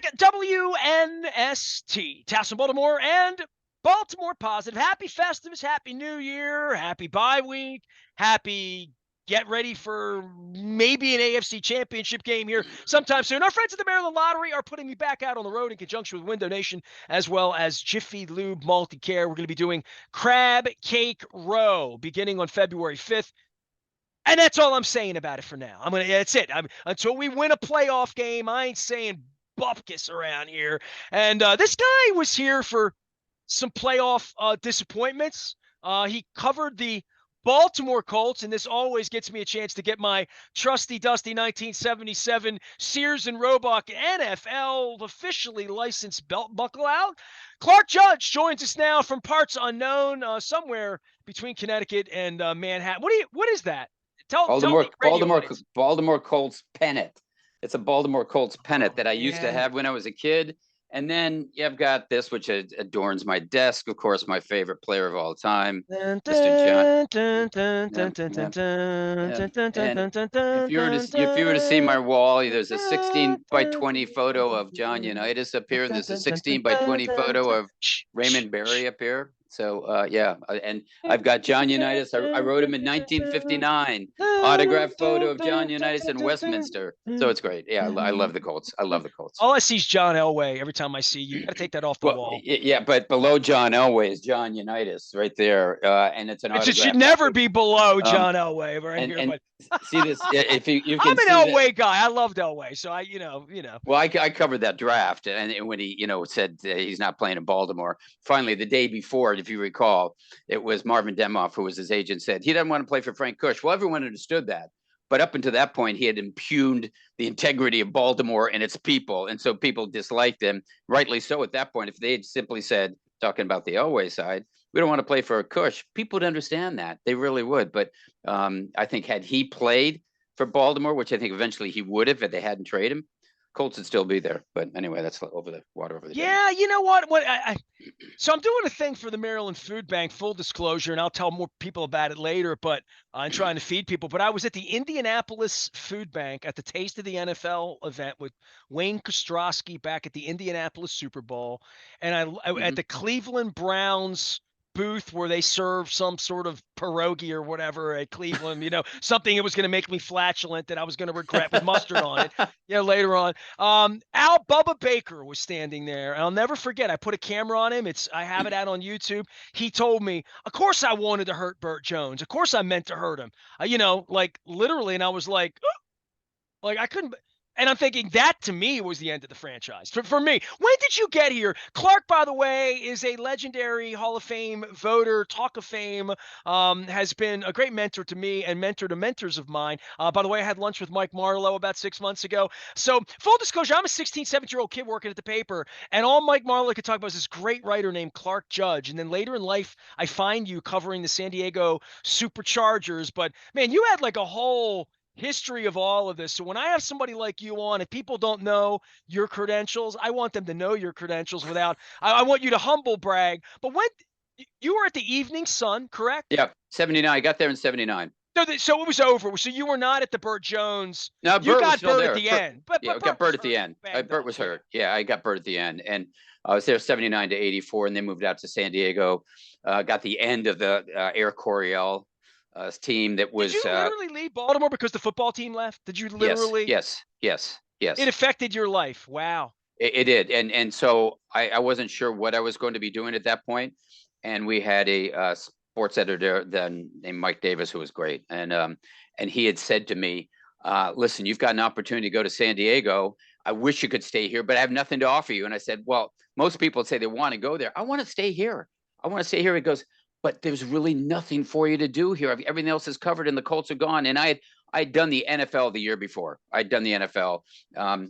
back, WNST, Towson, Baltimore, and Baltimore Positive. Happy Festivus, Happy New Year, Happy Bye Week, Happy get ready for maybe an AFC Championship game here sometime soon. Our friends at the Maryland Lottery are putting me back out on the road in conjunction with Window Nation, as well as Jiffy Lube Multi-Care. We're going to be doing Crab Cake Row beginning on February 5th. And that's all I'm saying about it for now. That's it. Until we win a playoff game, I ain't saying bupkis around here. And this guy was here for some playoff disappointments. He covered the Baltimore Colts, and this always gets me a chance to get my trusty dusty 1977 Sears and Roebuck NFL officially licensed belt buckle out. Clark Judge joins us now from parts unknown, somewhere between Connecticut and Manhattan. What is that? Tell Baltimore Colts pennant. It's a Baltimore Colts pennant that I used to have when I was a kid. And then I've got this, which adorns my desk. Of course, my favorite player of all time, Mr. John. If you were to see my wall, there's a 16 by 20 photo of John Unitas up here, and there's a 16 by 20 photo of Raymond Berry up here. So, and I've got John Unitas. I wrote him in 1959. Autographed photo of John Unitas in Westminster. So it's great. Yeah, I love the Colts. I love the Colts. All I see is John Elway every time I see you. You got to take that off the wall. Yeah, but below John Elway is John Unitas right there. And it's an autograph. It should never be below John Elway right here. But see this, if you can I'm an Elway guy. I loved Elway. So I. Well, I covered that draft, and when he, said he's not playing in Baltimore, finally the day before, if you recall, it was Marvin Demoff, who was his agent, said he doesn't want to play for Frank Kush. Well, everyone understood that. But up until that point, he had impugned the integrity of Baltimore and its people. And so people disliked him, rightly so at that point. If they had simply said, talking about the Elway side, we don't want to play for a Kush, people would understand that. They really would. But I think had he played for Baltimore, which I think eventually he would have if they hadn't traded him, Colts would still be there. But anyway, that's over the water over the Yeah, you know what? So I'm doing a thing for the Maryland Food Bank, full disclosure, and I'll tell more people about it later, but I'm trying to feed people. But I was at the Indianapolis Food Bank at the Taste of the NFL event with Wayne Kostrowski back at the Indianapolis Super Bowl, and at the Cleveland Browns booth where they serve some sort of pierogi or whatever at Cleveland, something that was going to make me flatulent that I was going to regret with mustard on it, later on. Al Bubba Baker was standing there. And I'll never forget. I put a camera on him. I have it out on YouTube. He told me, of course I wanted to hurt Burt Jones. Of course I meant to hurt him, like literally. And I was like, I couldn't. And I'm thinking that, to me, was the end of the franchise. For me, when did you get here? Clark, by the way, is a legendary Hall of Fame voter, Talk of Fame, has been a great mentor to me and mentor to mentors of mine. By the way, I had lunch with Mike Marlowe about 6 months ago. So full disclosure, I'm a 16, 17-year-old kid working at the paper, and all Mike Marlowe could talk about is this great writer named Clark Judge. And then later in life, I find you covering the San Diego Superchargers. But, man, you had like a whole history of all of this. So when I have somebody like you on, if people don't know your credentials, I want them to know your credentials I want you to humble brag. But when you were at the Evening Sun, correct? Yeah, 79. I got there in 79. So it was over. So you were not at the Burt Jones. No, you got Burt at the end. But I got Burt at the end. Burt was hurt. Yeah, I got Burt at the end. And I was there 79 to 84, and then moved out to San Diego. Got the end of the Air Coryell team that was. Did you literally leave Baltimore because the football team left? Did you literally? Yes. It affected your life. Wow. It did, and so I wasn't sure what I was going to be doing at that point, and we had a sports editor then named Mike Davis, who was great, and he had said to me, "Listen, you've got an opportunity to go to San Diego. I wish you could stay here, but I have nothing to offer you." And I said, "Well, most people say they want to go there. I want to stay here. He goes, "But there's really nothing for you to do here. Everything else is covered and the Colts are gone." And I'd done the NFL the year before. I'd done the NFL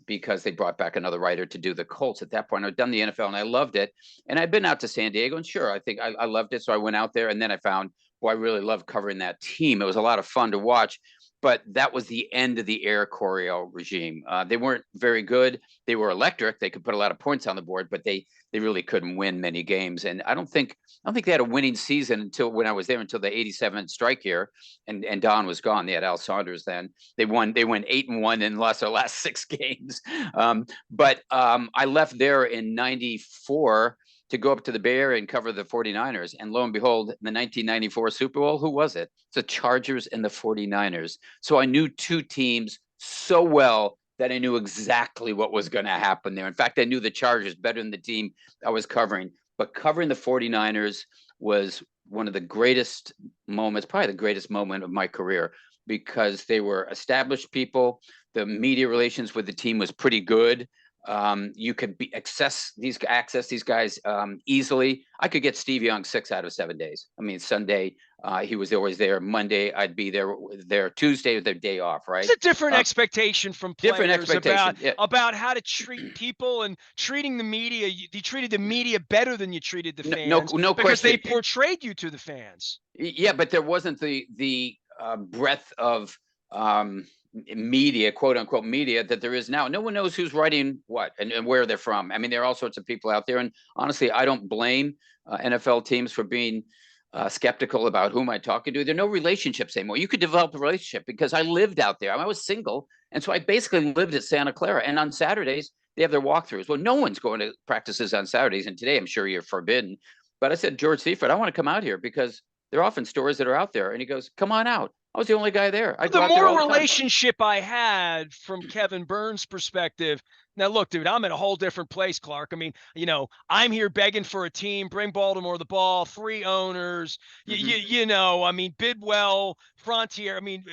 because they brought back another writer to do the Colts at that point. I'd done the NFL and I loved it. And I'd been out to San Diego, and sure, I think I loved it. So I went out there, and then I found, I really loved covering that team. It was a lot of fun to watch. but that was the end of the Air Coryell regime. They weren't very good. They were electric. They could put a lot of points on the board, but they really couldn't win many games. And I don't think they had a winning season until when I was there, until the '87 strike year, and Don was gone. They had Al Saunders then. They went 8-1 and lost their last 6 games. But I left there in '94 to go up to the Bay Area and cover the 49ers. And lo and behold, the 1994 Super Bowl, who was it? It's the Chargers and the 49ers. So I knew 2 teams so well that I knew exactly what was going to happen there. In fact, I knew the Chargers better than the team I was covering. But covering the 49ers was one of the greatest moments, probably the greatest moment of my career, because they were established people. The media relations with the team was pretty good. You could access these guys easily. I could get Steve Young 6 out of 7 days. I mean, Sunday he was always there. Monday I'd be there. Tuesday was their day off, right? It's a different expectation from players about how to treat people and treating the media. You treated the media better than you treated the fans, no because question. they portrayed you to the fans. Yeah, but there wasn't the breadth of media, quote unquote media, that there is now. No one knows who's writing what and where they're from. I mean, there are all sorts of people out there, and honestly, I don't blame NFL teams for being skeptical about whom I'm talking to. There are no relationships anymore. You could develop a relationship, because I lived out there. I was single, and so I basically lived at Santa Clara. And on Saturdays they have their walkthroughs. Well, no one's going to practices on Saturdays, and today I'm sure you're forbidden. But I said, George Seifert, I want to come out here because there are often stories that are out there. And he goes, come on out. I was the only guy there. The more relationship I had from Kevin Burns' perspective. Now, look, dude, I'm in a whole different place, Clark. I mean, I'm here begging for a team, bring Baltimore the ball, 3 owners, I mean, Bidwell, Frontier, I mean,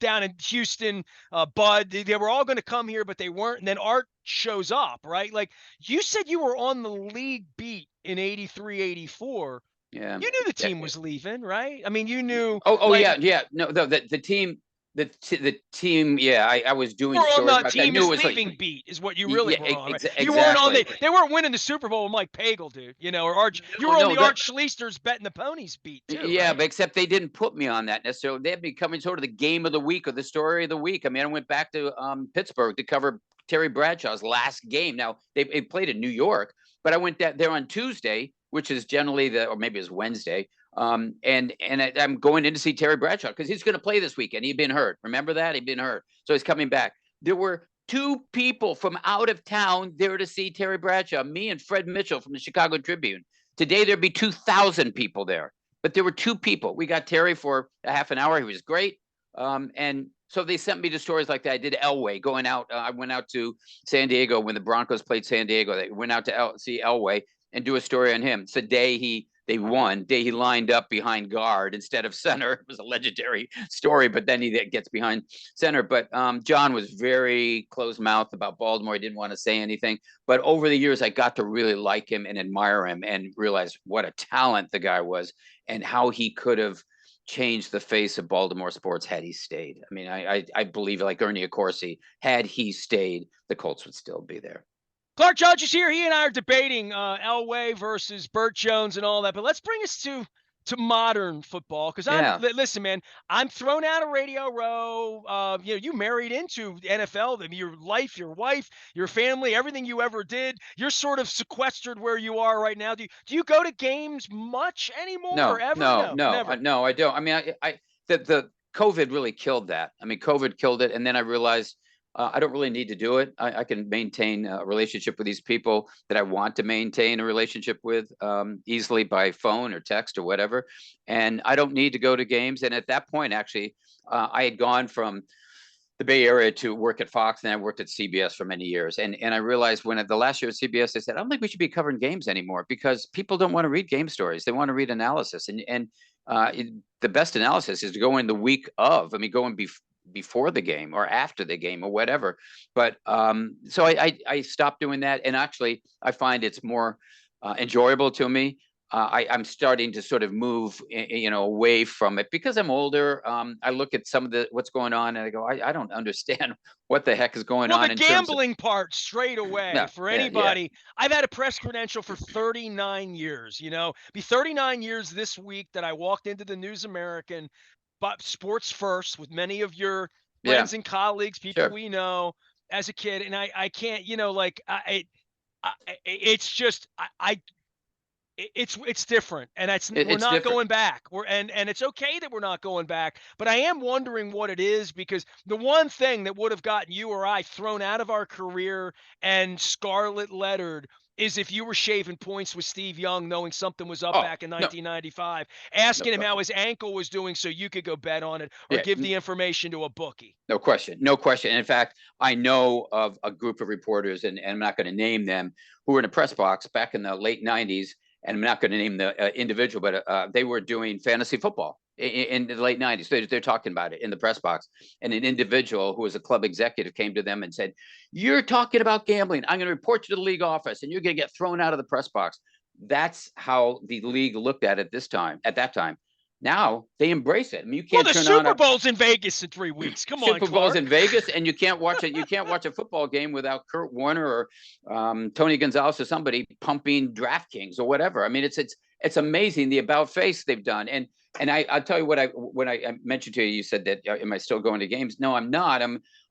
down in Houston, Bud, they were all going to come here, but they weren't. And then Art shows up, right? Like, you said you were on the league beat in '83, '84. Yeah, you knew the team was leaving, right? I mean, you knew. Yeah. No, the team. The team, yeah, I was doing stories on the team is leaving beat is what you really were on. Right? You weren't on they weren't winning the Super Bowl with Mike Pagel, dude. Or Arch. You were on the Art Schleister's betting the ponies beat too. Yeah, right? But except they didn't put me on that necessarily. They had me coming sort of the game of the week or the story of the week. I mean, I went back to Pittsburgh to cover Terry Bradshaw's last game. Now they played in New York, but I went there on Tuesday, which is generally or maybe it's Wednesday. And I'm going in to see Terry Bradshaw because he's going to play this weekend. He'd been hurt. Remember that? He'd been hurt. So he's coming back. There were 2 people from out of town there to see Terry Bradshaw, me and Fred Mitchell from the Chicago Tribune. Today, there'd be 2,000 people there. But there were 2 people. We got Terry for a half an hour. He was great. And so they sent me to stories like that. I did Elway going out. I went out to San Diego when the Broncos played San Diego. They went out to see Elway and do a story on him. It's the day they won. Day he lined up behind guard instead of center. It was a legendary story, but then he gets behind center. But John was very closed-mouthed about Baltimore. He didn't want to say anything. But over the years, I got to really like him and admire him and realize what a talent the guy was and how he could have changed the face of Baltimore sports had he stayed. I mean, I believe, like Ernie Accorsi, had he stayed, the Colts would still be there. Clark Judge is here. He and I are debating Elway versus Burt Jones and all that. But let's bring us to modern football, because listen, man, I'm thrown out of Radio Row. You married into NFL. I mean, your life, your wife, your family, everything you ever did. You're sort of sequestered where you are right now. Do you go to games much anymore? No, or ever? No, never. I don't. I mean, the COVID really killed that. I mean, COVID killed it, and then I realized I don't really need to do it. I can maintain a relationship with these people that I want to maintain a relationship with easily by phone or text or whatever. And I don't need to go to games. And at that point, actually, I had gone from the Bay Area to work at Fox, and I worked at CBS for many years. And I realized when the last year at CBS, I said, I don't think we should be covering games anymore because people don't want to read game stories. They want to read analysis. And the best analysis is to go in the week of. I mean, go in before the game or after the game or whatever. But so I stopped doing that. And actually, I find it's more enjoyable to me. I'm starting to sort of move, away from it because I'm older. I look at some of what's going on and I go, I don't understand what the heck is going on. Well, the gambling part straight away for anybody. Yeah. I've had a press credential for 39 years, be 39 years this week that I walked into the News American. but sports first with many of your Yeah, friends and colleagues, people sure. we know as a kid. And I can't, like it's just, it's different, and we're It's not different. going back. And it's okay that we're not going back, but I am wondering what it is, because the one thing that would have gotten you or I thrown out of our career and scarlet lettered is if you were shaving points with Steve Young, knowing something was up Oh, back in no, 1995, no asking him how question. his ankle was doing so you could go bet on it or Yeah, give the information to a bookie. no question. No question. In fact, I know of a group of reporters, and I'm not going to name them, who were in a press box back in the late 90s. And I'm not going to name the individual, but they were doing fantasy football in the late 90s. They're talking about it in the press box. And an individual who was a club executive came to them and said, "You're talking about gambling. I'm going to report you to the league office, and you're going to get thrown out of the press box." That's how the league looked at it at that time. Now they embrace it. I mean, you Well, can't the turn on Super a Bowl's in Vegas in 3 weeks. Come on, Super Bowl's in Clark. Vegas, and you can't watch it. You can't watch a football game without Kurt Warner or Tony Gonzalez or somebody pumping DraftKings or whatever. I mean, it's amazing the about face they've done. And I'll tell you what I mentioned to you. You said that am I still going to games? No, I'm not.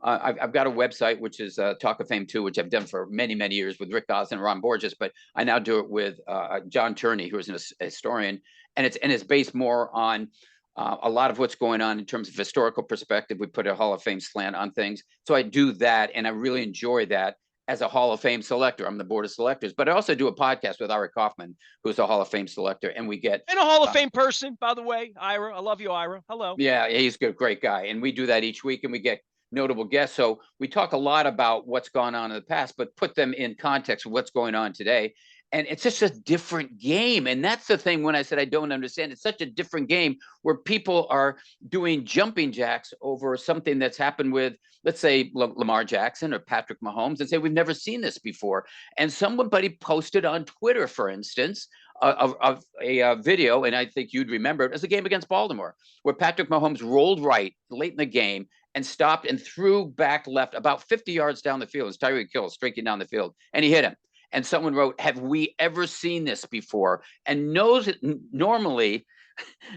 I've got a website which is Talk of Fame 2, which I've done for many years with Rick Gosselin and Ron Borges, but I now do it with John Turney, who is a historian, and it's based more on a lot of what's going on in terms of historical perspective. We put a Hall of Fame slant on things. So I do that, and I really enjoy that as a Hall of Fame selector. I'm the board of selectors, but I also do a podcast with Ira Kaufman, who's a Hall of Fame selector, and we get And a Hall of Fame person, by the way, Ira. I love you, Ira. Hello. yeah, he's a great guy, and we do that each week, and we get notable guests. So we talk a lot about what's gone on in the past, but put them in context of what's going on today. And it's just a different game. And that's the thing when I said I don't understand. It's such a different game where people are doing jumping jacks over something that's happened with, let's say, Lamar Jackson or Patrick Mahomes, and say, we've never seen this before. And somebody posted on Twitter, for instance, of a video, and I think you'd remember it, as a game against Baltimore, where Patrick Mahomes rolled right late in the game and stopped and threw back left about 50 yards down the field. It's Tyreek Hill streaking down the field, and he hit him. And someone wrote, "Have we ever seen this before?" And knows it normally.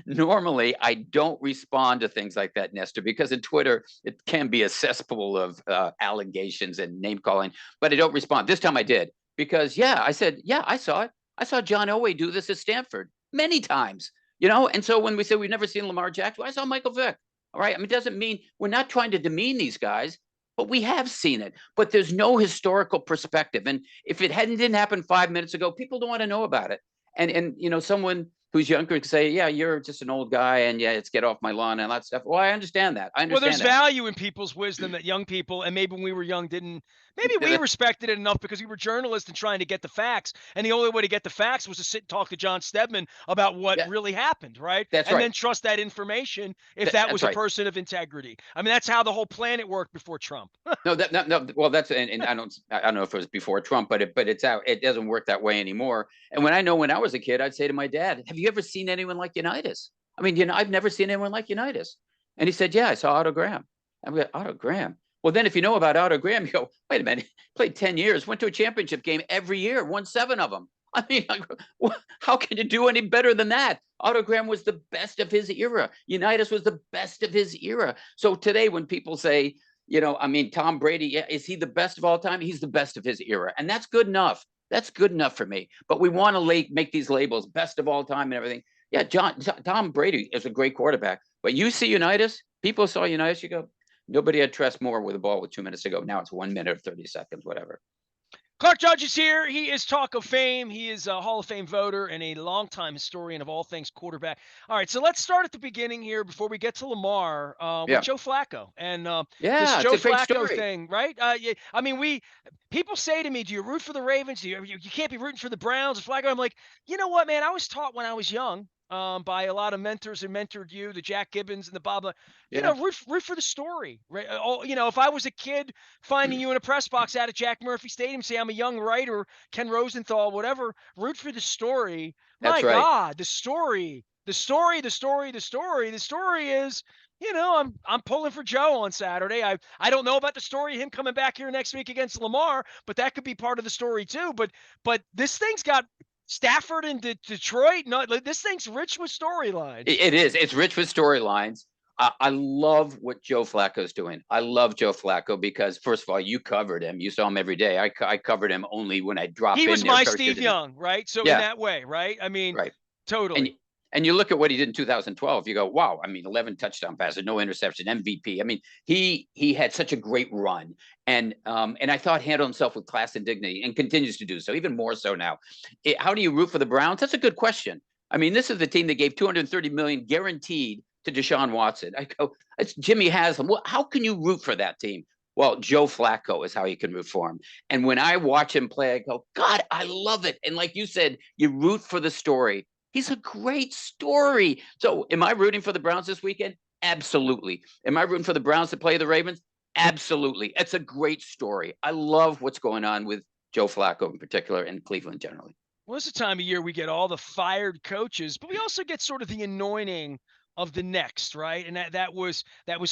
Normally, I don't respond to things like that, Nestor, because in Twitter it can be a cesspool of allegations and name calling. But I don't respond. This time I did because, yeah, I said, yeah, I saw it. I saw John Elway do this at Stanford many times, you know. And so when we say we've never seen Lamar Jackson, I saw Michael Vick. All right. I mean, it doesn't mean we're not trying to demean these guys, but we have seen it. But there's no historical perspective. And if it didn't happen 5 minutes ago, people don't want to know about it. And you know, someone who's younger could say, "Yeah, you're just an old guy, and yeah, it's get off my lawn and all that stuff." Well, I understand that. I Well, there's understand that. value in people's wisdom that young people, and maybe when we were young, didn't. Maybe we respected it enough because we were journalists and trying to get the facts. And the only way to get the facts was to sit and talk to John Stedman about what Yeah, really happened, right? that's And right. then trust that information if that That's was a right. person of integrity. I mean, that's how the whole planet worked before Trump. No, no. Well, that's and I don't know if it was before Trump, but it's out. It doesn't work that way anymore. And when I was a kid, I'd say to my dad, "Have you ever seen anyone like Unitas? I mean, you know, I've never seen anyone like Unitas." And he said, "Yeah, I saw Otto Graham." I'm like, "Otto Graham." Well, then if you know about Otto Graham, you go, "Wait a minute, played 10 years, went to a championship game every year, won 7 of them." I mean, how can you do any better than that? Otto Graham was the best of his era. Unitas was the best of his era. So today, when people say, you know, I mean, Tom Brady, yeah, is he the best of all time? He's the best of his era. And that's good enough. That's good enough for me. But we want to make these labels best of all time and everything. Yeah, Tom Brady is a great quarterback. But you see Unitas, people saw Unitas, you go, nobody had trust more with the ball with 2 minutes to go. Now it's 1 minute or 30 seconds, whatever. Clark Judge is here. He is Talk of Fame. He is a Hall of Fame voter and a longtime historian of all things quarterback. All right, so let's start at the beginning here before we get to Lamar with Yeah. Joe Flacco and this Yeah, it's Joe a great Flacco story. thing, right? Yeah, I mean, people say to me, "Do you root for the Ravens? You can't be rooting for the Browns?" Flacco. I'm like, you know what, man? I was taught when I was young by a lot of mentors who mentored you, the Jack Gibbons and the Bob. Yeah. Root for the story, right? If I was a kid finding you in a press box out at Jack Murphy Stadium, say I'm a young writer, Ken Rosenthal, whatever, root for the story. My That's right. God, the story is, I'm pulling for Joe on Saturday. I don't know about the story of him coming back here next week against Lamar, but that could be part of the story too. But this thing's got Stafford and Detroit. No, this thing's rich with storylines. It is. It's rich with storylines. I love what Joe Flacco's doing. I love Joe Flacco because, first of all, you covered him. You saw him every day. I covered him only when I drop He in was there my parachuting Steve in. Young, right? So in Yeah, that way, right? I mean, right. And totally. and you look at what he did in 2012. You go, wow. I mean, 11 touchdown passes, no interception, MVP. I mean, he had such a great run, and I thought handled himself with class and dignity, and continues to do so, even more so now. How do you root for the Browns? That's a good question. I mean, this is the team that gave 230 million guaranteed to Deshaun Watson. I go, it's Jimmy Haslam. Well, how can you root for that team? Well, Joe Flacco is how you can root for him. And when I watch him play, I go, God, I love it. And like you said, you root for the story. He's a great story. So am I rooting for the Browns this weekend? Absolutely. Am I rooting for the Browns to play the Ravens? Absolutely. It's a great story. I love what's going on with Joe Flacco in particular and Cleveland generally. Well, it's the time of year we get all the fired coaches, but we also get sort of the anointing of the next, right? And that was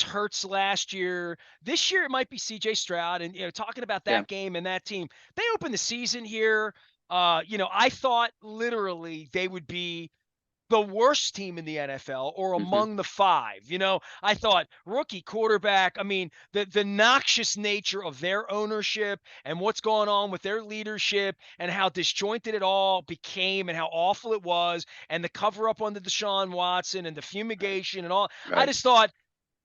Hurts last year. This year it might be CJ Stroud. And talking about Yeah. that game and that team, they opened the season here. I thought literally they would be the worst team in the NFL or Mm-hmm. among the five. I thought rookie quarterback. I mean, the noxious nature of their ownership and what's going on with their leadership and how disjointed it all became and how awful it was and the cover up on the Deshaun Watson and the Right. fumigation and all. I Right. just thought,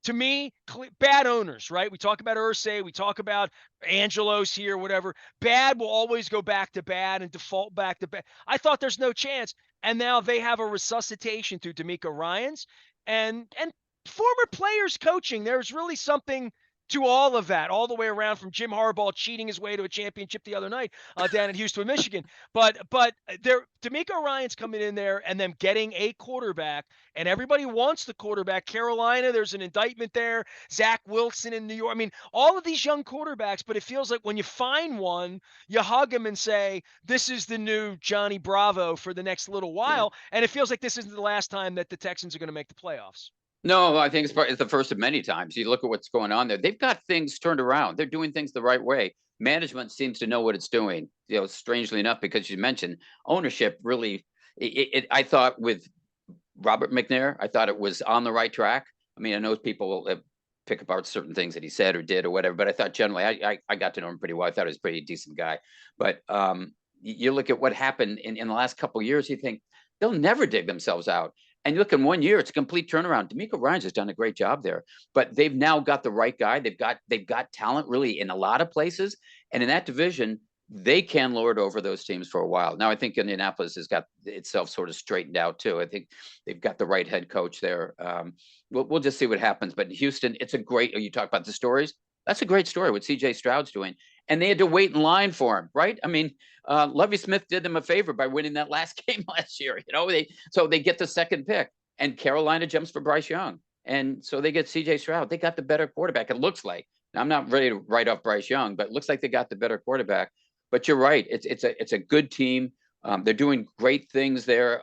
to me, bad owners, right? We talk about Ursay, we talk about Angelos here, whatever. Bad will always go back to bad and default back to bad. I thought there's no chance, and now they have a resuscitation through D'Amico Ryans and former players coaching. There's really something to all of that, all the way around from Jim Harbaugh cheating his way to a championship the other night down in Houston, Michigan. But there, D'Amico Ryans coming in there and them getting a quarterback, and everybody wants the quarterback. Carolina, there's an indictment there. Zach Wilson in New York. I mean, all of these young quarterbacks, but it feels like when you find one, you hug him and say, this is the new Johnny Bravo for the next little Yeah. while. And it feels like this isn't the last time that the Texans are going to make the playoffs. No, I think it's the first of many times. You look at what's going on there. They've got things turned around. They're doing things the right way. Management seems to know what it's doing. Strangely enough, because you mentioned ownership, really, I thought with Robert McNair, I thought it was on the right track. I mean, I know people pick apart certain things that he said or did or whatever, but I thought generally, I got to know him pretty well. I thought he was a pretty decent guy. But you look at what happened in the last couple of years, you think they'll never dig themselves out. And you look in 1 year, it's a complete turnaround. D'Amico Ryans has done a great job there, but they've now got the right guy. They've got talent really in a lot of places, and in that division, they can lord over those teams for a while. Now, I think Indianapolis has got itself sort of straightened out too. I think they've got the right head coach there. We'll just see what happens. But Houston, it's a great. You talk about the stories. That's a great story what C.J. Stroud's doing, and they had to wait in line for him, right? I mean, Lovie Smith did them a favor by winning that last game last year. They get the second pick, and Carolina jumps for Bryce Young, and so they get C.J. Stroud. They got the better quarterback. It looks like. Now, I'm not ready to write off Bryce Young, but it looks like they got the better quarterback. But you're right. It's a good team. They're doing great things there.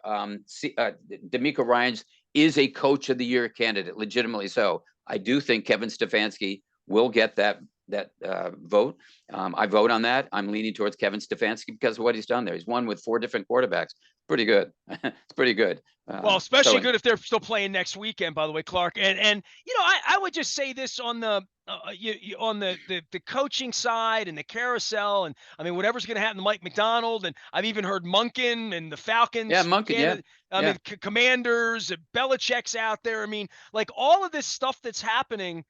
D'Amico Ryans is a coach of the year candidate, legitimately so. I do think Kevin Stefanski will get that vote. I vote on that. I'm leaning towards Kevin Stefanski because of what he's done there. He's won with 4 different quarterbacks. Pretty good. It's pretty good. Well, especially good if they're still playing next weekend, by the way, Clark. And I would just say this on the on the coaching side and the carousel, and I mean whatever's going to happen to Mike McDonald, and I've even heard Munkin and the Yeah, Falcons Monken. Yeah. I mean Commanders, Belichick's out there. I mean, like all of this stuff that's happening.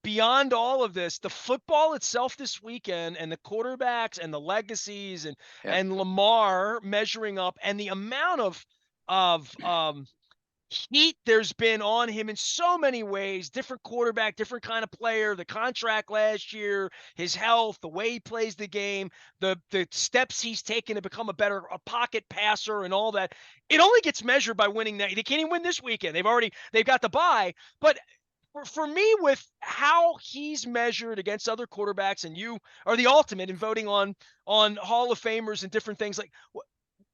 Beyond all of this, the football itself this weekend and the quarterbacks and the legacies and Yeah. and Lamar measuring up and the amount of heat there's been on him in so many ways, different quarterback, different kind of player, the contract last year, his health, the way he plays the game, the steps he's taken to become a pocket passer and all that. It only gets measured by winning that. They can't even win this weekend. They've got the bye, but for me, with how he's measured against other quarterbacks, and you are the ultimate in voting on Hall of Famers and different things, like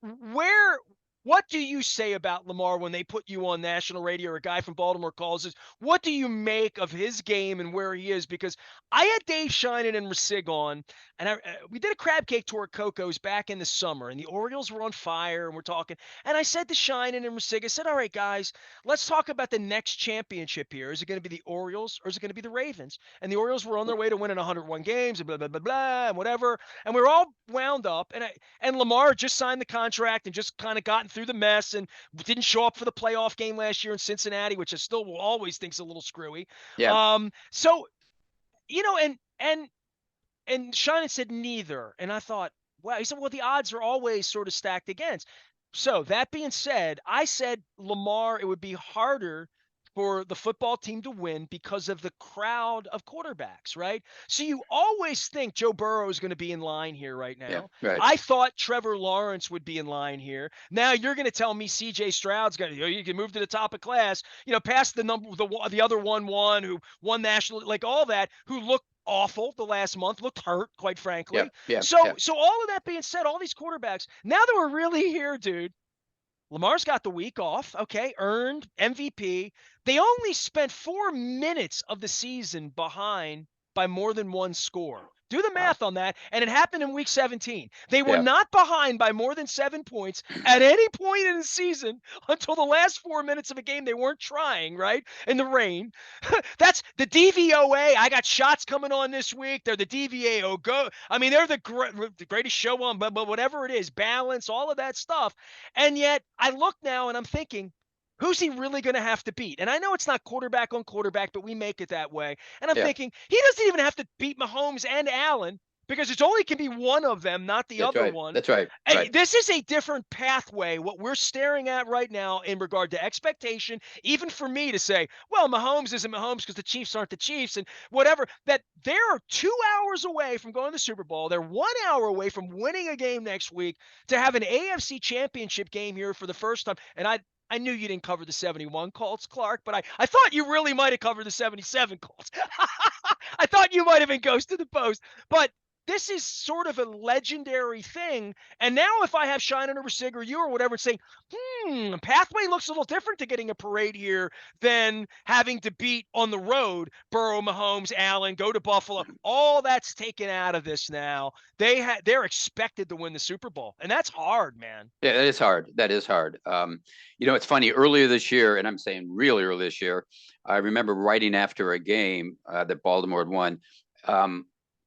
where What do you say about Lamar when they put you on national radio or a guy from Baltimore calls us? What do you make of his game and where he is? Because I had Dave Sheinin and Rasig on, and we did a crab cake tour at Coco's back in the summer, and the Orioles were on fire, and we're talking. And I said to Sheinin and Rasig, I said, all right, guys, let's talk about the next championship here. Is it going to be the Orioles or is it going to be the Ravens? And the Orioles were on their way to winning 101 games and blah, blah, blah, blah, and whatever. And we were all wound up. And Lamar just signed the contract and just kind of gotten through the mess and didn't show up for the playoff game last year in Cincinnati, which I still will always think's a little screwy. Yeah. So, and Sheinin said neither. And I thought, wow. He said, well, the odds are always sort of stacked against. So that being said, I said Lamar, it would be harder for the football team to win because of the crowd of quarterbacks, right? So you always think Joe Burrow is going to be in line here right now. Yeah, right. I thought Trevor Lawrence would be in line here. Now you're going to tell me CJ Stroud's got you can move to the top of class, past the other 1-1 who won national, like all that, who looked awful the last month, looked hurt, quite frankly. So all of that being said, all these quarterbacks, now that we're really here, dude, Lamar's got the week off, okay, earned MVP. They only spent 4 minutes of the season behind by more than one score. Do the math on that, and it happened in week 17. They were not behind by more than 7 points at any point in the season until the last 4 minutes of a game they weren't trying, right, in the rain. That's the DVOA. I got shots coming on this week. They're the DVAO. Go. I mean, they're the greatest show on, but whatever it is, balance, all of that stuff. And yet I look now and I'm thinking, who's he really going to have to beat? And I know it's not quarterback on quarterback, but we make it that way. And I'm thinking he doesn't even have to beat Mahomes and Allen because it's only can be one of them, not the other one. That's right. And this is a different pathway, what we're staring at right now in regard to expectation, even for me to say, well, Mahomes isn't Mahomes because the Chiefs aren't the Chiefs and whatever, that they're 2 hours away from going to the Super Bowl. They're 1 hour away from winning a game next week to have an AFC championship game here for the first time. And I knew you didn't cover the 71 Colts, Clark, but I thought you really might have covered the 77 Colts. I thought you might have been Ghost to the Post. But this is sort of a legendary thing. And now if I have Sheinin or Rasig or you or whatever saying, pathway looks a little different to getting a parade here than having to beat on the road Burrow, Mahomes, Allen, go to Buffalo. All that's taken out of this now. They're expected to win the Super Bowl. And that's hard, man. Yeah, that is hard. That is hard. It's funny, earlier this year, and I'm saying really early this year, I remember writing after a game that Baltimore had won,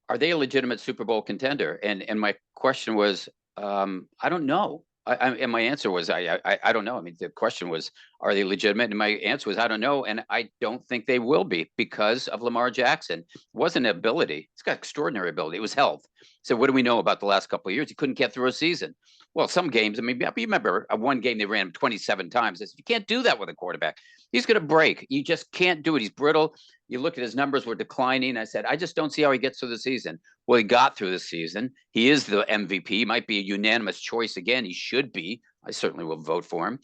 are they a legitimate Super Bowl contender? And my question was, I don't know. And my answer was, I don't know. I mean, the question was, are they legitimate? And my answer was, I don't know. And I don't think they will be because of Lamar Jackson. It wasn't ability. He's got extraordinary ability. It was health. So what do we know about the last couple of years? He couldn't get through a season. Well, some games, I mean, you remember one game they ran him 27 times. You can't do that with a quarterback. He's going to break. You just can't do it. He's brittle. You look at his numbers were declining. I said, I just don't see how he gets through the season. Well, he got through the season. He is the MVP. He might be a unanimous choice again. He should be. I certainly will vote for him.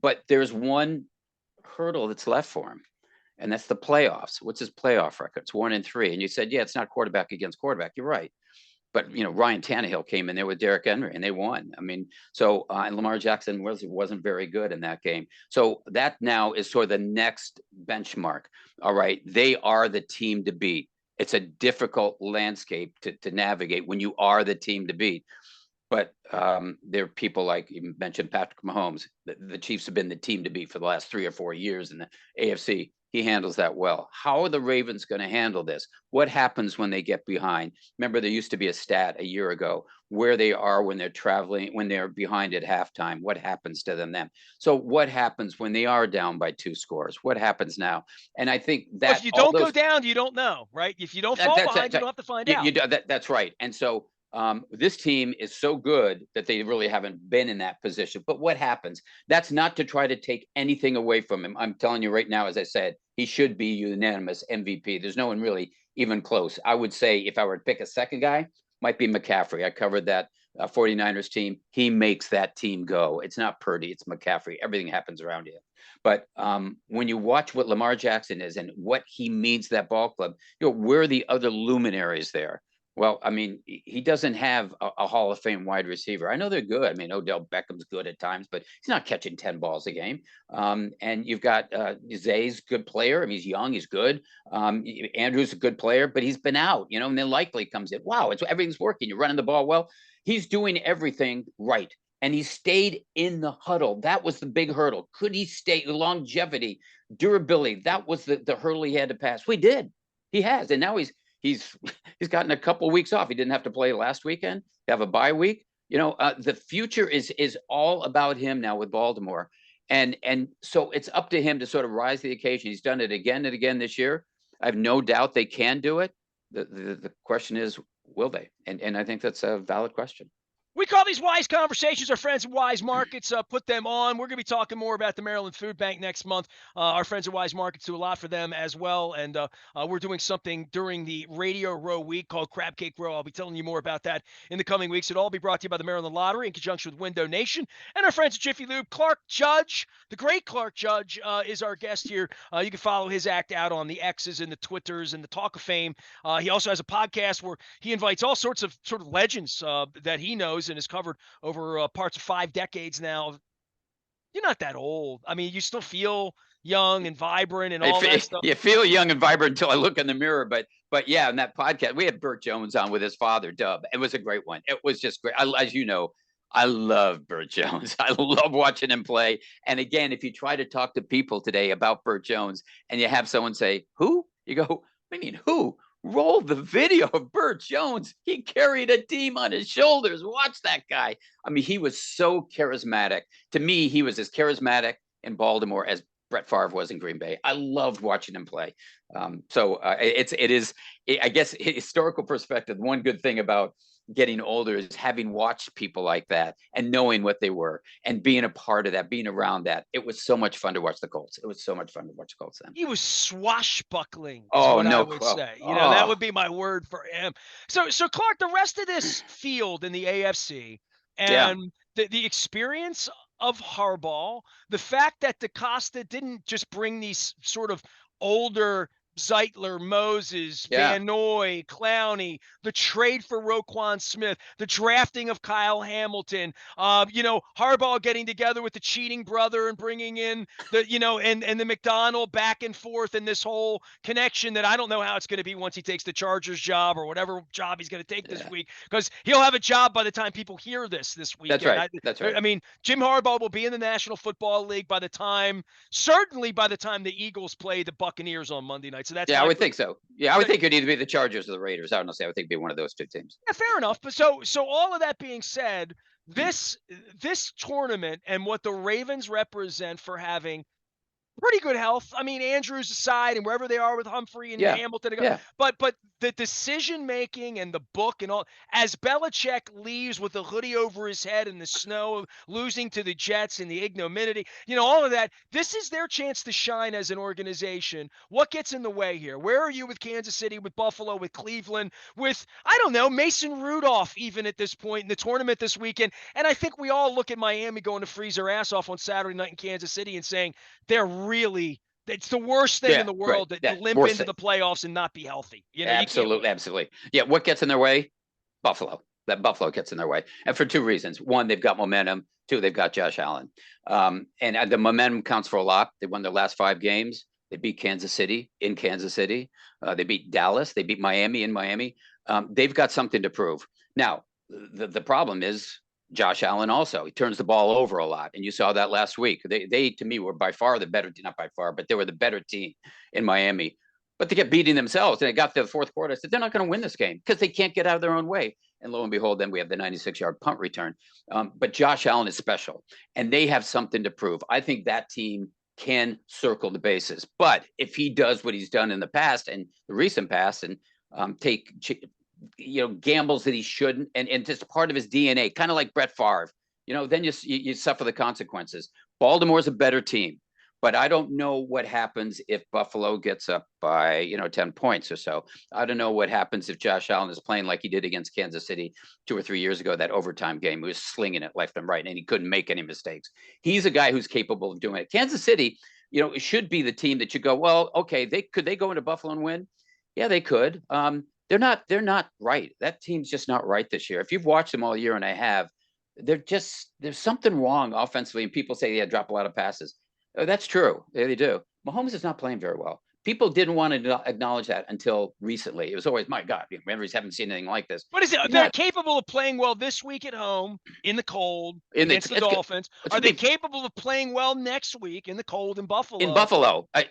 But there's one hurdle that's left for him, and that's the playoffs. What's his playoff record? It's 1-3. And you said, yeah, it's not quarterback against quarterback. You're right. But, Ryan Tannehill came in there with Derrick Henry and they won. I mean, so and Lamar Jackson wasn't very good in that game. So that now is sort of the next benchmark. All right. They are the team to beat. It's a difficult landscape to navigate when you are the team to beat. But there are people like you mentioned, Patrick Mahomes. The Chiefs have been the team to beat for the last 3 or 4 years in the AFC. He handles that well. How are the Ravens going to handle this? What happens when they get behind? Remember, there used to be a stat a year ago where they are when they're traveling, when they're behind at halftime. What happens to them then? So what happens when they are down by 2 scores? What happens now? And I think that well, if you don't go down, you don't know, right? If you don't fall behind, you don't have to find out. That's right. And so this team is so good that they really haven't been in that position. But what happens? That's not to try to take anything away from him. I'm telling you right now, as I said, he should be unanimous MVP. There's no one really even close. I would say if I were to pick a second guy, might be McCaffrey. I covered that 49ers team. He makes that team go. It's not Purdy, it's McCaffrey. Everything happens around him. But when you watch what Lamar Jackson is and what he means to that ball club, where are the other luminaries there? Well, I mean, he doesn't have a Hall of Fame wide receiver. I know they're good. I mean, Odell Beckham's good at times, but he's not catching 10 balls a game. And you've got Zay's good player. I mean, he's young, he's good. Andrew's a good player, but he's been out, and then Likely comes in. Wow, everything's working. You're running the ball well. He's doing everything right. And he stayed in the huddle. That was the big hurdle. Could he stay? Longevity, durability. That was the hurdle he had to pass. We did. He has. And now he's gotten a couple of weeks off. He didn't have to play last weekend, have a bye week. The future is all about him now with Baltimore. And so it's up to him to sort of rise to the occasion. He's done it again and again this year. I have no doubt they can do it. The question is, will they? And I think that's a valid question. We call these Wise Conversations. Our friends at Wise Markets put them on. We're going to be talking more about the Maryland Food Bank next month. Our friends at Wise Markets do a lot for them as well. And we're doing something during the Radio Row week called Crab Cake Row. I'll be telling you more about that in the coming weeks. It'll all be brought to you by the Maryland Lottery in conjunction with Window Nation and our friends at Jiffy Lube. Clark Judge, the great Clark Judge, is our guest here. You can follow his act out on the X's and the Twitters and the Talk of Fame. He also has a podcast where he invites all sorts of sort of legends that he knows and has covered over parts of 5 decades now. You're not that old. I mean, you still feel young and vibrant and all that stuff. You feel young and vibrant until I look in the mirror. But yeah, in that podcast, we had Burt Jones on with his father, Dub. It was a great one. It was just great. As you know, I love Burt Jones. I love watching him play. And again, if you try to talk to people today about Burt Jones and you have someone say, who? You go, what do you mean, who? Roll the video of Burt Jones. He carried a team on his shoulders. Watch that guy. I mean, he was so charismatic. To me, he was as charismatic in Baltimore as Brett Favre was in Green Bay. I loved watching him play. It is, I guess, historical perspective. One good thing about getting older is having watched people like that and knowing what they were and being a part of that, being around that. It was so much fun to watch the Colts. It was so much fun to watch the Colts then. He was swashbuckling. Oh, no, I would say. That would be my word for him. So Clark, the rest of this field in the AFC and the experience of Harbaugh, the fact that DeCosta didn't just bring these sort of older Zeitler, Moses, Van Noy, Clowney, the trade for Roquan Smith, the drafting of Kyle Hamilton, Harbaugh getting together with the cheating brother and bringing in and the McDonald back and forth and this whole connection that I don't know how it's going to be once he takes the Chargers job or whatever job he's going to take this week, because he'll have a job by the time people hear this week. That's right. That's right. I mean, Jim Harbaugh will be in the National Football League certainly by the time the Eagles play the Buccaneers on Monday night. So that's I would think so. Yeah, I would think it'd either be the Chargers or the Raiders. I don't know. I would think it'd be one of those two teams. Yeah, fair enough. But so all of that being said, this tournament and what the Ravens represent for having pretty good health. I mean, Andrews aside, and wherever they are with Humphrey and Hamilton. But the decision making and the book and all, as Belichick leaves with the hoodie over his head in the snow, losing to the Jets and the ignominy, all of that. This is their chance to shine as an organization. What gets in the way here? Where are you with Kansas City, with Buffalo, with Cleveland, with, I don't know, Mason Rudolph even at this point in the tournament this weekend? And I think we all look at Miami going to freeze their ass off on Saturday night in Kansas City and saying it's the worst thing in the world to limp into the playoffs and not be healthy. Absolutely. Yeah. What gets in their way? Buffalo. That Buffalo gets in their way. And for two reasons. One, they've got momentum. Two, they've got Josh Allen. And the momentum counts for a lot. They won their last 5 games. They beat Kansas City in Kansas City. They beat Dallas. They beat Miami in Miami. They've got something to prove. Now, the problem is Josh Allen also. He turns the ball over a lot. And you saw that last week. They to me, were by far the better, not by far, but they were the better team in Miami. But they kept beating themselves. And it got to the fourth quarter. I said, they're not going to win this game because they can't get out of their own way. And lo and behold, then we have the 96-yard punt return. But Josh Allen is special. And they have something to prove. I think that team can circle the bases. But if he does what he's done in the past and the recent past and take gambles that he shouldn't, and just part of his DNA, kind of like Brett Favre, then you suffer the consequences. Baltimore's a better team, but I don't know what happens if Buffalo gets up by 10 points or so. I don't know what happens if Josh Allen is playing like he did against Kansas City 2 or 3 years ago, that overtime game. He was slinging it left and right, and he couldn't make any mistakes. He's a guy who's capable of doing it. Kansas City, it should be the team that you go, well, okay, could they go into Buffalo and win? Yeah, they could. they're not right. That team's just not right this year. If you've watched them all year, and I have, there's something wrong offensively. And people say, yeah, drop a lot of passes. That's true. They do. Mahomes is not playing very well. People didn't want to acknowledge that until recently. It was always, my God, memories haven't seen anything like this. What is it? They're capable of playing well this week at home in the cold against the Dolphins. Are they capable of playing well next week in the cold in Buffalo? In Buffalo, I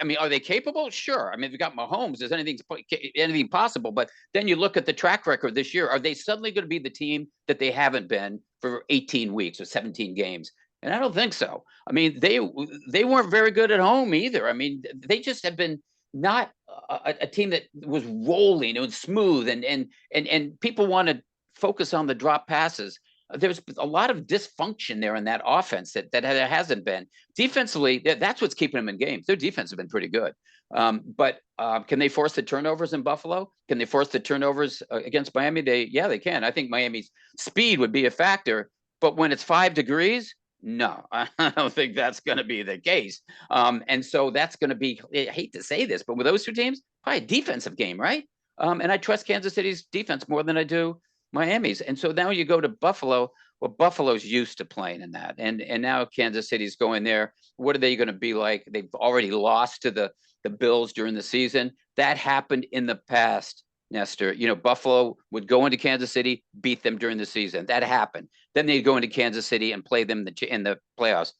mean, are they capable? Sure. I mean, we got Mahomes. There's anything possible. But then you look at the track record this year. Are they suddenly going to be the team that they haven't been for 18 weeks or 17 games? And I don't think so. I mean, they weren't very good at home either. I mean, they just have been not a team that was rolling. It was smooth, and people want to focus on the drop passes. There's a lot of dysfunction there in that offense that there hasn't been. Defensively, that's what's keeping them in games. Their defense has been pretty good. But can they force the turnovers in Buffalo? Can they force the turnovers against Miami? They can. I think Miami's speed would be a factor. But when it's 5 degrees, no, I don't think that's going to be the case. And so that's going to be, I hate to say this, but with those two teams, probably a defensive game, right? And I trust Kansas City's defense more than I do Miami's. And so now you go to Buffalo. Well, Buffalo's used to playing in that. And now Kansas City's going there. What are they going to be like? They've already lost to the Bills during the season. That happened in the past. Nestor, Buffalo would go into Kansas City, beat them during the season. That happened. Then they'd go into Kansas City and play them in the playoffs.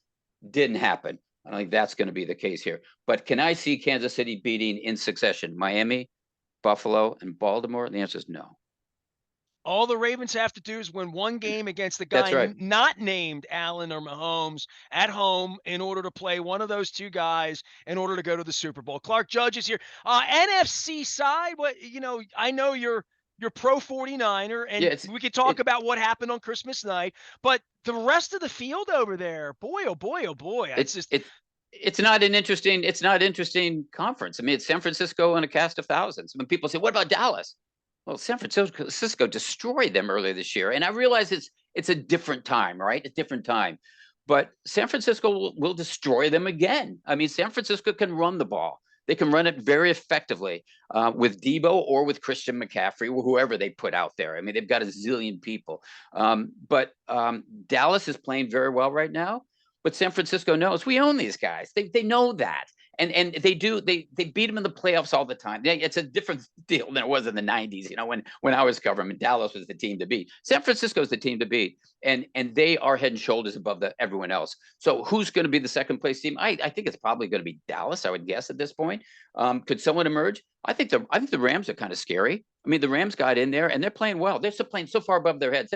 Didn't happen. I don't think that's going to be the case here. But can I see Kansas City beating in succession Miami, Buffalo, and Baltimore? The answer is no. All the Ravens have to do is win one game against the guy not named Allen or Mahomes at home in order to play one of those two guys in order to go to the Super Bowl. Clark Judge is here. NFC side, I know you're pro 49er, and we could talk about what happened on Christmas night, but the rest of the field over there, boy, oh boy, oh boy. It's not an interesting conference. I mean, it's San Francisco and a cast of thousands. When people say, what about Dallas? Well, San Francisco destroyed them earlier this year. And I realize it's a different time, right? A different time. But San Francisco will destroy them again. I mean, San Francisco can run the ball. They can run it very effectively with Debo or with Christian McCaffrey or whoever they put out there. I mean, they've got a zillion people. But Dallas is playing very well right now. But San Francisco knows we own these guys. They know that. And they beat them in the playoffs all the time. It's a different deal than it was in the 90s, when I was covering. Dallas was the team to beat. San Francisco is the team to beat. And they are head and shoulders above everyone else. So who's going to be the second place team? I think it's probably going to be Dallas, I would guess at this point. Could someone emerge? I think the Rams are kind of scary. I mean, the Rams got in there and they're playing well. They're still playing so far above their heads.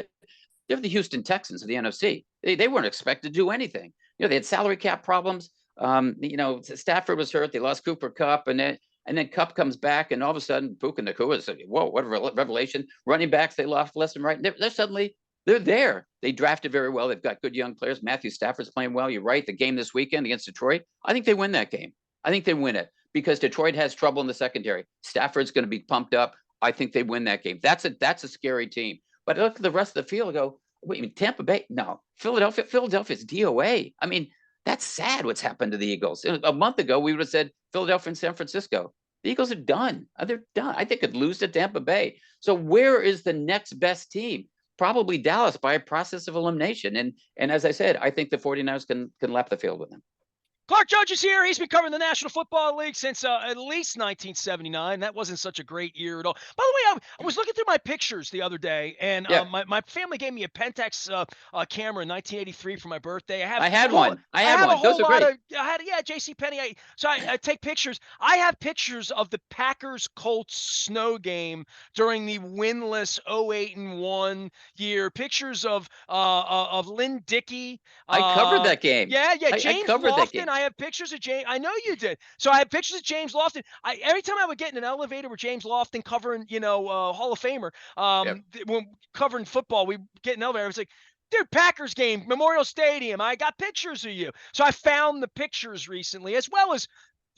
They're the Houston Texans of the NFC. They weren't expected to do anything. They had salary cap problems. Stafford was hurt. They lost Cooper Kupp, and then Kupp comes back, and all of a sudden, Puka Nacua is, whoa, what a revelation. Running backs, they lost left and right. They're there. They drafted very well. They've got good young players. Matthew Stafford's playing well. You're right. The game this weekend against Detroit, I think they win that game. I think they win it because Detroit has trouble in the secondary. Stafford's going to be pumped up. I think they win that game. That's a scary team. But I look at the rest of the field and go, wait, you mean Tampa Bay? No. Philadelphia's DOA. I mean, that's sad what's happened to the Eagles. A month ago, we would have said Philadelphia and San Francisco. The Eagles are done. They're done. I think could lose to Tampa Bay. So where is the next best team? Probably Dallas by a process of elimination. And as I said, I think the 49ers can lap the field with them. Clark Judge is here. He's been covering the National Football League since at least 1979. That wasn't such a great year at all. By the way, I was looking through my pictures the other day, and my family gave me a Pentax camera in 1983 for my birthday. I had one. Those are great. JCPenney. So I take pictures. I have pictures of the Packers-Colts snow game during the winless 08-1 year. Pictures of Lynn Dickey. I covered that game. Yeah. James Lofton. I have pictures of James. I know you did. So I have pictures of James Lofton. Every time I would get in an elevator with James Lofton covering, Hall of Famer, when covering football, we get in an elevator. I was like, dude, Packers game, Memorial Stadium. I got pictures of you. So I found the pictures recently, as well as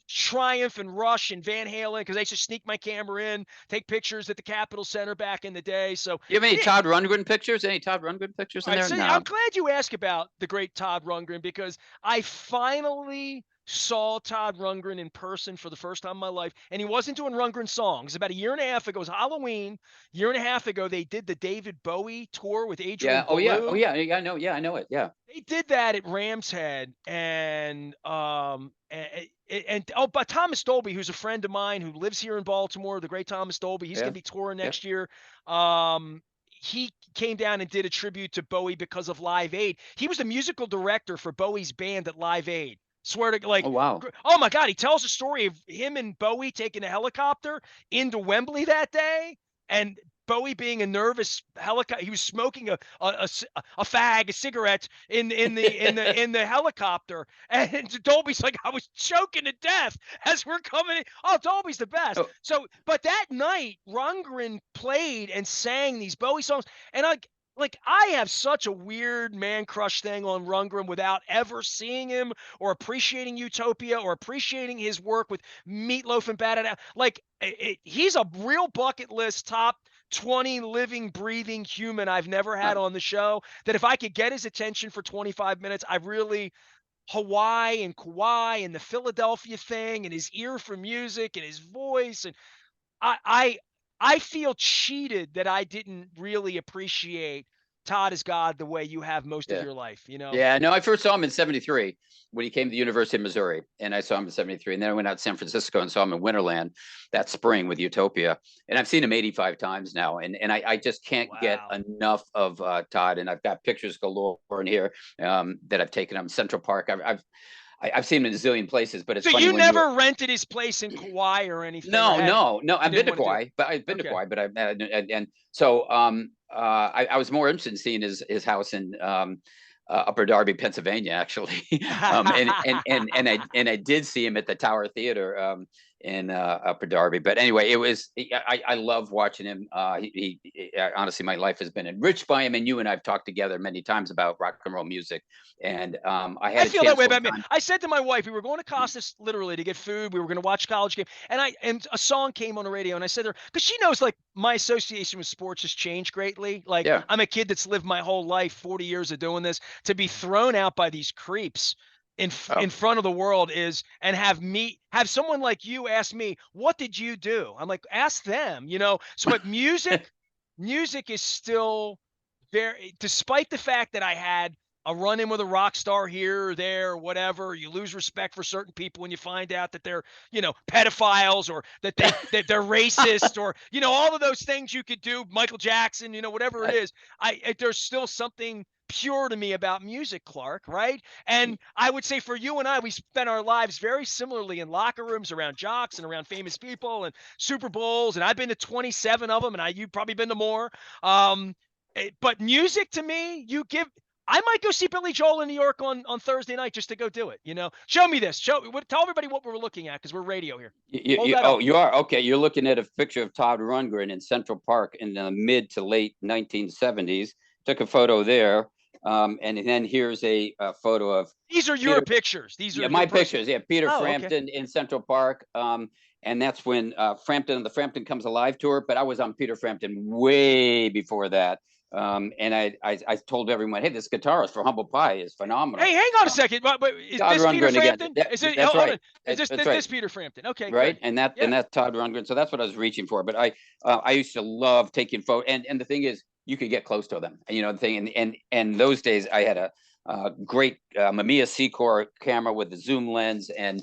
Triumph and Rush and Van Halen, because I used to sneak my camera in, take pictures at the Capitol Center back in the day. So You have any yeah. Todd Rundgren pictures? Any Todd Rundgren pictures All in right, there? so I'm No. glad you asked about the great Todd Rundgren, because I finally saw Todd Rundgren in person for the first time in my life, and he wasn't doing Rundgren songs. About a year and a half ago, it was Halloween, year and a half ago, they did the David Bowie tour with Yeah. Adrian Oh yeah. Oh Ballou. yeah. Yeah. I know. Yeah. I know it. Yeah. They did that at Rams Head, and oh, but Thomas Dolby, who's a friend of mine who lives here in Baltimore, the great Thomas Dolby, he's going Yeah. to be touring Yeah. next year. He came down and did a tribute to Bowie because of Live Aid. He was the musical director for Bowie's band at Live Aid. Swear to, like, Oh wow. oh my God, he tells a story of him and Bowie taking a helicopter into Wembley that day, and Bowie being a nervous helicopter. He was smoking a fag, a cigarette in the helicopter, and Dolby's like, I was choking to death as we're coming in. Oh, Dolby's the best. Oh, So, but that night, Rundgren played and sang these Bowie songs, and I have such a weird man crush thing on Rundgren without ever seeing him or appreciating Utopia or appreciating his work with Meatloaf and Bad It. Like, he's a real bucket list top 20 living, breathing human I've never had on the show, that if I could get his attention for 25 minutes, I really, Hawaii and Kauai and the Philadelphia thing and his ear for music and his voice. And I, I, I feel cheated that I didn't really appreciate Todd as God the way you have most of yeah. your life, you know? Yeah, no, I first saw him in '73 when he came to the University of Missouri, and I saw him in '73, and then I went out to San Francisco and saw him in Winterland that spring with Utopia, and I've seen him 85 times now, and I just can't get Wow. enough of Todd, and I've got pictures galore in here that I've taken him Central Park. I've seen him in a zillion places, but it's So funny you when you never rented his place in Kauai or anything, or no, had, no, no. you I've been didn't to want to do it? Kauai, but I've been to Okay. Kauai, but and so I was more interested in seeing his house in Upper Darby, Pennsylvania, actually. And I did see him at the Tower Theater in Upper Darby. But anyway, it was I love watching him. Honestly, my life has been enriched by him, and you and I've talked together many times about rock and roll music. And I had I a feel that chance way one about me. time. I said to my wife, we were going to Costas literally to get food. We were going to watch a college game, and a song came on the radio, and I said to her, because she knows, like, my association with sports has changed greatly. Like, Yeah. I'm a kid that's lived my whole life, 40 years of doing this, to be thrown out by these creeps in Oh, front of the world and have someone like you ask me, what did you do? I'm like, ask them, you know. So, but music is still very, despite the fact that I had a run in with a rock star here or there or whatever. You lose respect for certain people when you find out that they're, pedophiles, or that they're racist, or, all of those things you could do, Michael Jackson, whatever it is. There's still something pure to me about music, Clark, right? And I would say for you and I, we spent our lives very similarly in locker rooms around jocks and around famous people and Super Bowls, and I've been to 27 of them, and you've probably been to more. But music to me, I might go see Billy Joel in New York on Thursday night just to go do it. Show me this. Tell everybody what we're looking at, because we're radio here. Hold that up. You are okay. You're looking at a picture of Todd Rundgren in Central Park in the mid to late 1970s. Took a photo there, and then here's a photo of These are your pictures. These are your my personal pictures. Yeah, Peter Oh, okay. Frampton in Central Park. And that's when the Frampton Comes Alive tour. But I was on Peter Frampton way before that. And I told everyone, hey, this guitarist for Humble Pie is phenomenal. Hey, hang on a second. But is Todd this Rundgren Peter Frampton? Again. Is it? That's Hold right. on. Is this that's right. this Peter Frampton? Okay, right. good. And that's Todd Rundgren. So that's what I was reaching for. But I used to love taking photos. And the thing is, you could get close to them. The thing. And those days I had a great Mamiya Secor camera with the zoom lens, and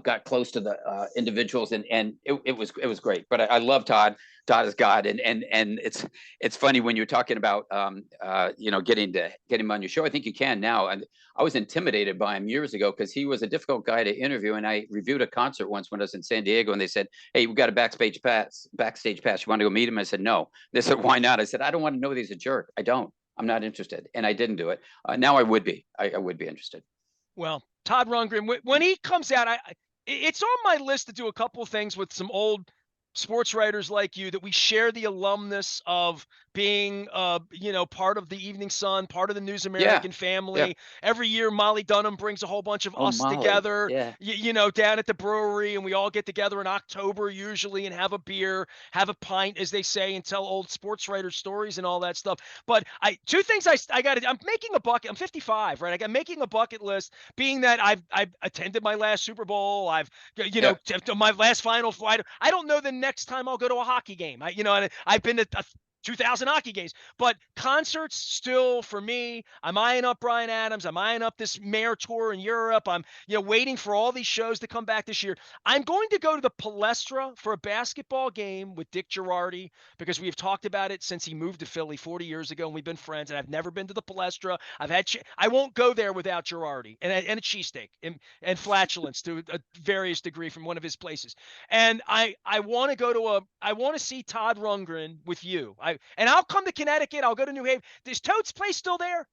got close to the individuals, and it was great. But I love Todd. Todd is God, and it's funny when you're talking about getting him on your show. I think you can now. And I was intimidated by him years ago because he was a difficult guy to interview. And I reviewed a concert once when I was in San Diego, and they said, "Hey, we got a backstage pass. You want to go meet him?" I said, "No." They said, "Why not?" I said, "I don't want to know that he's a jerk. I don't. I'm not interested." And I didn't do it. Now I would be. I would be interested. Well, Todd Rundgren, when he comes out, it's on my list to do a couple of things with some old sports writers like you, that we share the alumnus of being, part of the Evening Sun, part of the News Yeah. American Yeah. family. Every year, Molly Dunham brings a whole bunch of Oh, us Molly. together, Yeah. down at the brewery, and we all get together in October usually and have a beer, have a pint, as they say, and tell old sports writer stories and all that stuff. But two things I got to, I'm making a bucket. I'm 55, right? I'm making a bucket list, being that I've attended my last Super Bowl. I've, Yeah. to my last Final Four. I don't know the next time I'll go to a hockey game. I've been to 2,000 hockey games, but concerts still for me. I'm eyeing up Bryan Adams. I'm eyeing up this Mayor tour in Europe. I'm, waiting for all these shows to come back this year. I'm going to go to the Palestra for a basketball game with Dick Girardi, because we've talked about it since he moved to Philly 40 years ago, and we've been friends. And I've never been to the Palestra. I won't go there without Girardi and a cheesesteak and flatulence to a various degree from one of his places. And I want to go to I want to see Todd Rundgren with you. I'll come to Connecticut. I'll go to New Haven. Is Toad's place still there?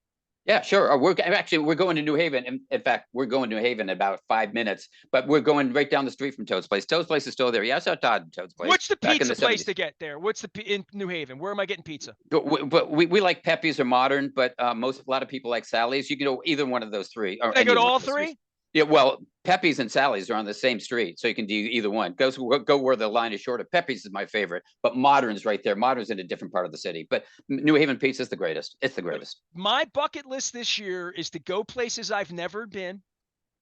Yeah, sure. We're going to New Haven. In fact, we're going to New Haven in about 5 minutes, but we're going right down the street from Toad's place. Toad's place is still there. Yeah, I saw Todd Toad's place What's the back in pizza the place 70s. to get there? What's in New Haven? Where am I getting pizza? But we like Pepe's or Modern, but a lot of people like Sally's. You can go either one of those three, or Can I go any to one all of those three. three? Yeah, well, Pepe's and Sally's are on the same street, so you can do either one. Go where the line is shorter. Pepe's is my favorite, but Modern's right there. Modern's in a different part of the city, but New Haven pizza is the greatest. It's the greatest. My bucket list this year is to go places I've never been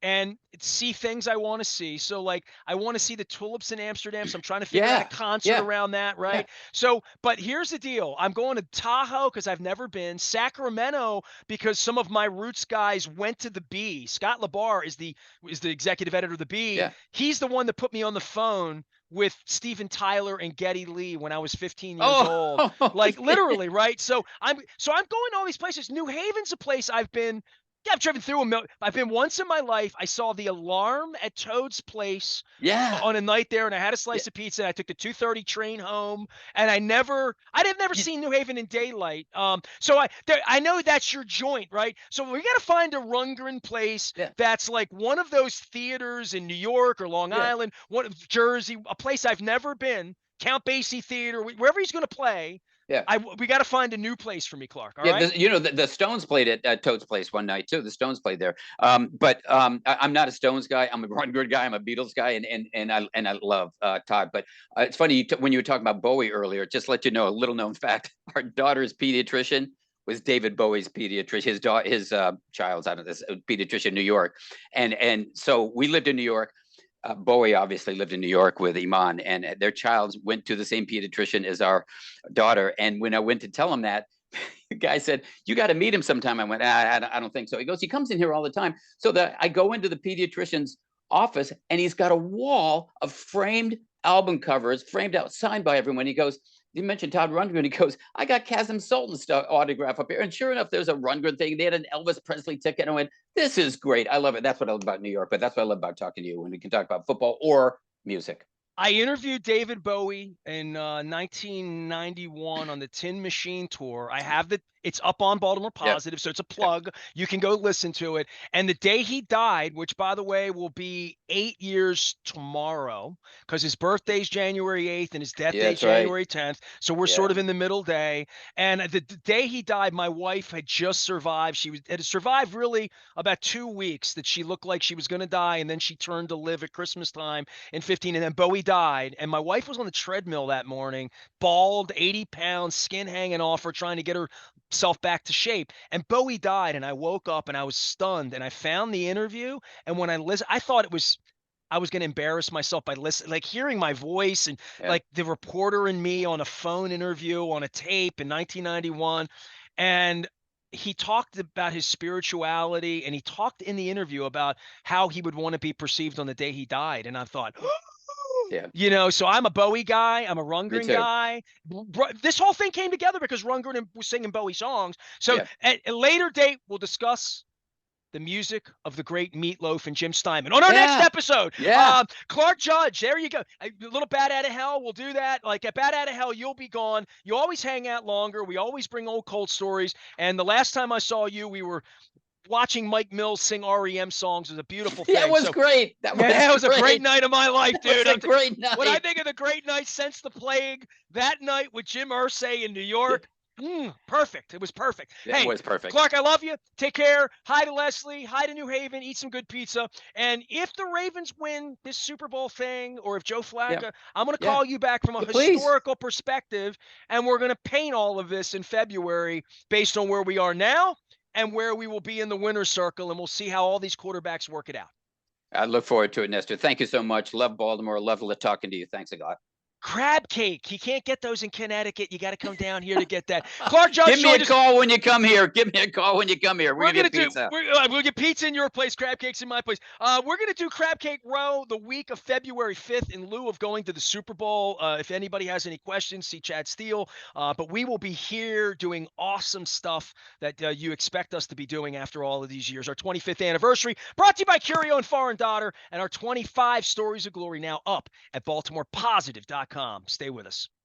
and see things I want to see. So, like, I want to see the Tulips in Amsterdam. So I'm trying to figure out a Yeah, concert yeah, around that, yeah. right? So, but here's the deal. I'm going to Tahoe because I've never been. Sacramento because some of my Roots guys went to the Bee. Scott Labar is the executive editor of the Bee. Yeah. He's the one that put me on the phone with Steven Tyler and Geddy Lee when I was 15 years Oh, old. Like, literally, right? So I'm going to all these places. New Haven's a place I've been. Yeah, I've driven through them. I've been once in my life. I saw the alarm at Toad's place yeah. on a night there, and I had a Yeah. slice of pizza. And I took the 2:30 train home, and I'd never seen New Haven in daylight. So I know that's your joint, right? So we got to find a Rundgren place Yeah. that's like one of those theaters in New York or Long Yeah. Island, one of Jersey, a place I've never been. Count Basie Theater, wherever he's going to play. Yeah. We got to find a new place for me, Clark. All Yeah, right. the Stones played at Toad's place one night too. The Stones played there. But I'm not a Stones guy. I'm a Rundgren guy. I'm a Beatles guy, and I love Todd. But it's funny when you were talking about Bowie earlier. Just to let you know a little known fact: our daughter's pediatrician was David Bowie's pediatrician. His child's out of this pediatrician in New York, and so we lived in New York. Bowie obviously lived in New York with Iman, and their child went to the same pediatrician as our daughter. And when I went to tell him that, the guy said, "You got to meet him sometime." I went, I don't think so. He goes, "He comes in here all the time." So that I go into the pediatrician's office, and he's got a wall of framed album covers, framed out, signed by everyone. He goes, "You mentioned Todd Rundgren." He goes, "I got Kazim Sultan's autograph up here." And sure enough, there's a Rundgren thing. They had an Elvis Presley ticket. And I went, "This is great. I love it." That's what I love about New York. But that's what I love about talking to you when we can talk about football or music. I interviewed David Bowie in 1991 on the Tin Machine tour. It's up on Baltimore Yep. Positive, so it's a plug. You can go listen to it. And the day he died, which by the way will be 8 years tomorrow, because his birthday's January 8th and his death Yeah, day that's right. January 10th. So we're sort Yeah. of in the middle day. And the day he died, my wife had just survived. Had survived really about 2 weeks that she looked like she was going to die, and then she turned to live at Christmas time in 15, and then Bowie died. And my wife was on the treadmill that morning, bald, 80 pounds, skin hanging off her, trying to get herself back to shape. And Bowie died, and I woke up and I was stunned. And I found the interview, and when I listened, I thought I was going to embarrass myself by listening, like hearing my voice and like the reporter and me on a phone interview on a tape in 1991. And he talked about his spirituality, and he talked in the interview about how he would want to be perceived on the day he died. And I thought, Yeah. so I'm a Bowie guy. I'm a Me Rundgren too. guy. This whole thing came together because Rundgren was singing Bowie songs. So Yeah. at a later date, we'll discuss the music of the great Meatloaf and Jim Steinman on our next Yeah. episode. Yeah. Clark Judge, there you go. A little Bat Out of Hell, we'll do that. Like at Bat Out of Hell, you'll be gone. You always hang out longer. We always bring old cold stories. And the last time I saw you, we were watching Mike Mills sing REM songs was a beautiful thing. That was great. That was a great night of my life, dude. It was a great night. When I think of the great night since the plague, that night with Jim Irsay in New York, perfect. It was perfect. It was perfect. Clark, I love you. Take care. Hi to Leslie. Hi to New Haven. Eat some good pizza. And if the Ravens win this Super Bowl thing, or if Joe Flacco, I'm going to call you back from a historical perspective, and we're going to paint all of this in February based on where we are now and where we will be in the winner's circle, and we'll see how all these quarterbacks work it out. I look forward to it, Nestor. Thank you so much. Love Baltimore. Love talking to you. Thanks a lot. Crab cake. You can't get those in Connecticut. You got to come down here to get that. Clark Judge, give me a call when you come here. Give me a call when you come here. We're gonna get pizza. We'll get pizza in your place, crab cakes in my place. We're gonna do Crab Cake Row the week of February 5th in lieu of going to the Super Bowl. If anybody has any questions, see Chad Steele. But we will be here doing awesome stuff that you expect us to be doing after all of these years. Our 25th anniversary, brought to you by Curio and Foreign Daughter, and our 25 Stories of Glory now up at BaltimorePositive.com. Stay with us.